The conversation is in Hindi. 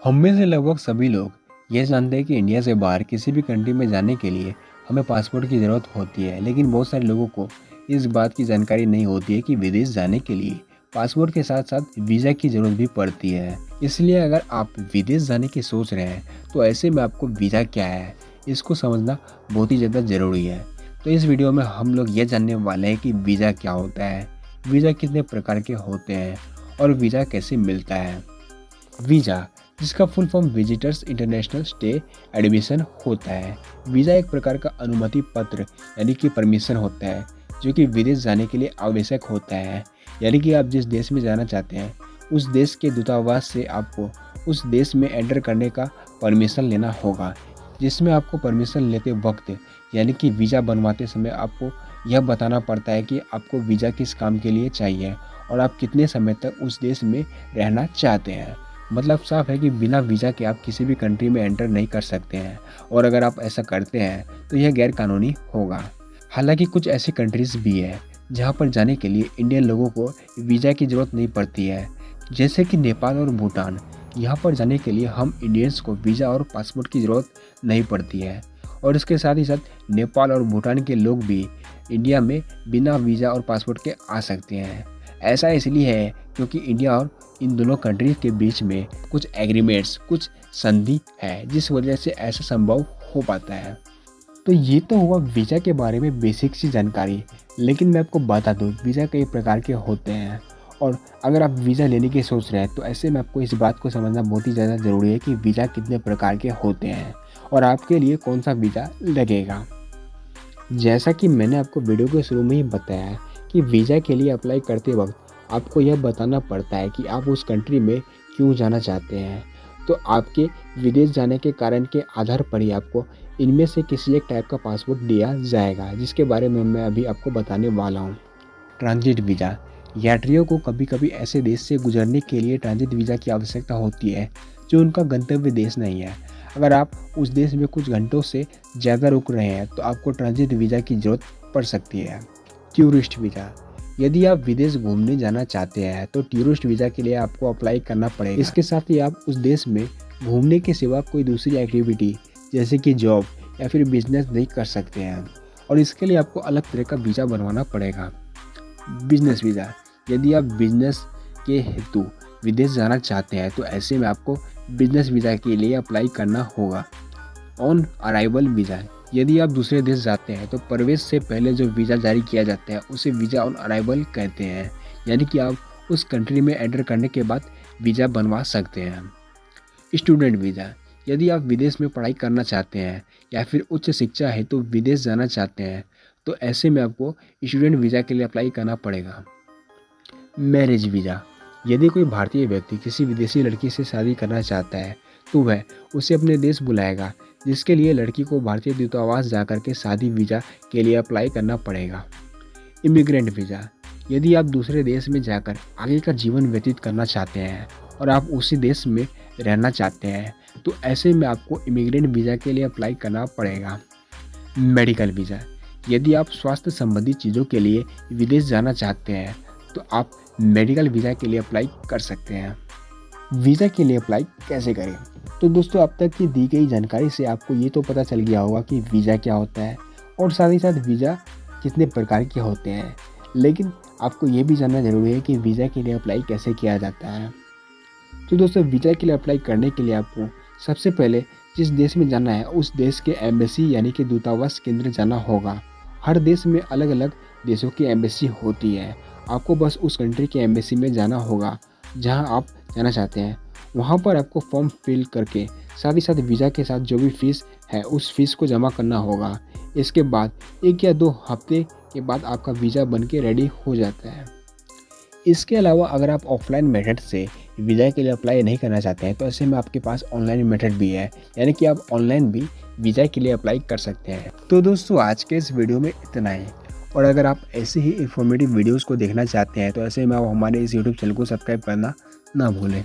हम में से लगभग सभी लोग ये जानते हैं कि इंडिया से बाहर किसी भी कंट्री में जाने के लिए हमें पासपोर्ट की ज़रूरत होती है, लेकिन बहुत सारे लोगों को इस बात की जानकारी नहीं होती है कि विदेश जाने के लिए पासपोर्ट के साथ साथ वीज़ा की ज़रूरत भी पड़ती है। इसलिए अगर आप विदेश जाने की सोच रहे हैं तो ऐसे में आपको वीज़ा क्या है, इसको समझना बहुत ही ज़्यादा ज़रूरी है। तो इस वीडियो में हम लोग ये जानने वाले हैं कि वीज़ा क्या होता है, वीज़ा कितने प्रकार के होते हैं और वीज़ा कैसे मिलता है। वीज़ा, जिसका full form visitors international stay admission होता है। वीज़ा एक प्रकार का अनुमति पत्र यानी कि परमिशन होता है जो कि विदेश जाने के लिए आवश्यक होता है। यानी कि आप जिस देश में जाना चाहते हैं उस देश के दूतावास से आपको उस देश में एंटर करने का परमिशन लेना होगा, जिसमें आपको परमिशन लेते वक्त यानी कि वीज़ा बनवाते समय आपको यह बताना पड़ता है कि आपको वीज़ा किस काम के लिए चाहिए और आप कितने समय तक उस देश में रहना चाहते हैं। मतलब साफ है कि बिना वीज़ा के आप किसी भी कंट्री में एंटर नहीं कर सकते हैं, और अगर आप ऐसा करते हैं तो यह गैर कानूनी होगा। हालांकि कुछ ऐसी कंट्रीज़ भी है जहां पर जाने के लिए इंडियन लोगों को वीज़ा की ज़रूरत नहीं पड़ती है, जैसे कि नेपाल और भूटान। यहाँ पर जाने के लिए हम इंडियंस को वीज़ा और पासपोर्ट की ज़रूरत नहीं पड़ती है, और इसके साथ ही साथ नेपाल और भूटान के लोग भी इंडिया में बिना वीज़ा और पासपोर्ट के आ सकते हैं। ऐसा इसलिए है क्योंकि इंडिया और इन दोनों कंट्रीज के बीच में कुछ एग्रीमेंट्स, कुछ संधि है, जिस वजह से ऐसा संभव हो पाता है। तो ये तो हुआ वीज़ा के बारे में बेसिक सी जानकारी, लेकिन मैं आपको बता दूँ वीज़ा कई प्रकार के होते हैं, और अगर आप वीज़ा लेने की सोच रहे हैं तो ऐसे में आपको इस बात को समझना बहुत ही ज़्यादा ज़रूरी है कि वीज़ा कितने प्रकार के होते हैं और आपके लिए कौन सा वीज़ा लगेगा। जैसा कि मैंने आपको वीडियो के शुरू में ही बताया है कि वीज़ा के लिए अप्लाई करते वक्त आपको यह बताना पड़ता है कि आप उस कंट्री में क्यों जाना चाहते हैं। तो आपके विदेश जाने के कारण के आधार पर ही आपको इनमें से किसी एक टाइप का पासपोर्ट दिया जाएगा, जिसके बारे में मैं अभी आपको बताने वाला हूँ। ट्रांजिट वीज़ा, यात्रियों को कभी कभी ऐसे देश से गुजरने के लिए ट्रांजिट वीज़ा की आवश्यकता होती है जो उनका गंतव्य देश नहीं है। अगर आप उस देश में कुछ घंटों से ज़्यादा रुक रहे हैं तो आपको ट्रांजिट वीज़ा की ज़रूरत पड़ सकती है। टूरिस्ट वीज़ा, यदि आप विदेश घूमने जाना चाहते हैं तो टूरिस्ट वीज़ा के लिए आपको अप्लाई करना पड़ेगा। इसके साथ ही आप उस देश में घूमने के सिवा कोई दूसरी एक्टिविटी जैसे कि जॉब या फिर बिजनेस नहीं कर सकते हैं, और इसके लिए आपको अलग तरह का वीज़ा बनवाना पड़ेगा। बिजनेस वीज़ा, यदि आप बिजनेस के हेतु विदेश जाना चाहते हैं तो ऐसे में आपको बिजनेस वीज़ा के लिए अप्लाई करना होगा। ऑन अराइवल वीज़ा, यदि आप दूसरे देश जाते हैं तो प्रवेश से पहले जो वीज़ा जारी किया जाता है उसे वीज़ा ऑन अराइवल कहते हैं, यानी कि आप उस कंट्री में एंटर करने के बाद वीज़ा बनवा सकते हैं। स्टूडेंट वीज़ा, यदि आप विदेश में पढ़ाई करना चाहते हैं या फिर उच्च शिक्षा हेतु विदेश जाना चाहते हैं तो ऐसे में आपको स्टूडेंट वीज़ा के लिए अप्लाई करना पड़ेगा। मैरिज वीज़ा, यदि कोई भारतीय व्यक्ति किसी विदेशी लड़की से शादी करना चाहता है तो वह उसे अपने देश बुलाएगा, जिसके लिए लड़की को भारतीय दूतावास जाकर के शादी वीज़ा के लिए अप्लाई करना पड़ेगा। इमिग्रेंट वीज़ा, यदि आप दूसरे देश में जाकर आगे का जीवन व्यतीत करना चाहते हैं और आप उसी देश में रहना चाहते हैं तो ऐसे में आपको इमिग्रेंट वीज़ा के लिए अप्लाई करना पड़ेगा। मेडिकल वीज़ा, यदि आप स्वास्थ्य संबंधी चीज़ों के लिए विदेश जाना चाहते हैं तो आप मेडिकल वीज़ा के लिए अप्लाई कर सकते हैं। वीज़ा के लिए अप्लाई कैसे करें? तो दोस्तों, अब तक की दी गई जानकारी से आपको ये तो पता चल गया होगा कि वीज़ा क्या होता है और साथ ही साथ वीज़ा कितने प्रकार के होते हैं, लेकिन आपको ये भी जानना ज़रूरी है कि वीज़ा के लिए अप्लाई कैसे किया जाता है। तो दोस्तों, वीज़ा के लिए अप्लाई करने के लिए आपको सबसे पहले जिस देश में जाना है उस देश के एम्बेसी यानी कि दूतावास केंद्र जाना होगा। हर देश में अलग अलग देशों की एम्बेसी होती है। आपको बस उस कंट्री के एम्बेसी में जाना होगा जहां आप जाना चाहते हैं। वहां पर आपको फॉर्म फिल करके साथ ही साथ वीज़ा के साथ जो भी फ़ीस है उस फीस को जमा करना होगा। इसके बाद 1 या 2 हफ्ते के बाद आपका वीज़ा बन के रेडी हो जाता है। इसके अलावा अगर आप ऑफलाइन मेथड से वीज़ा के लिए अप्लाई नहीं करना चाहते हैं तो ऐसे में आपके पास ऑनलाइन मेथड भी है, यानी कि आप ऑनलाइन भी वीज़ा के लिए अप्लाई कर सकते हैं। तो दोस्तों, आज के इस वीडियो में इतना ही, और अगर आप ऐसे ही इन्फॉर्मेटिव वीडियोज़ को देखना चाहते हैं तो ऐसे में आप हमारे इस यूट्यूब चैनल को सब्सक्राइब करना ना भूलें।